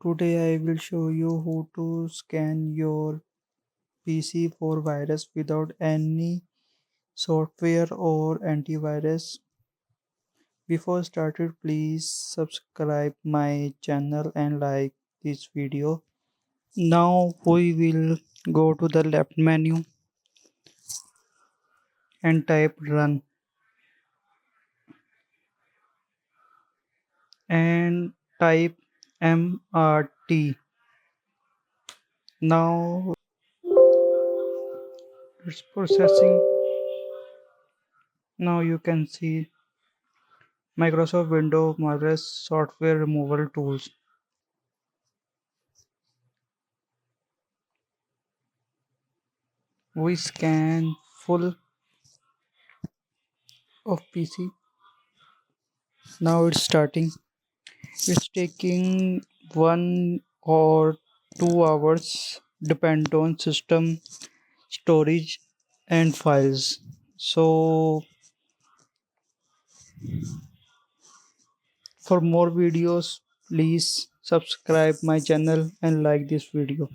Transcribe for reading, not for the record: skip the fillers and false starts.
Today I will show you how to scan your PC for virus without any software or antivirus. Before started, please subscribe my channel and like this video. Now we will go to the left menu and type run and type MRT. Now it's processing. Now you can see Microsoft Windows Virus Software Removal Tools. We scan full of PC. Now it's starting. It's taking 1 or 2 hours, depend on system storage and files. So for more videos, please subscribe my channel and like this video.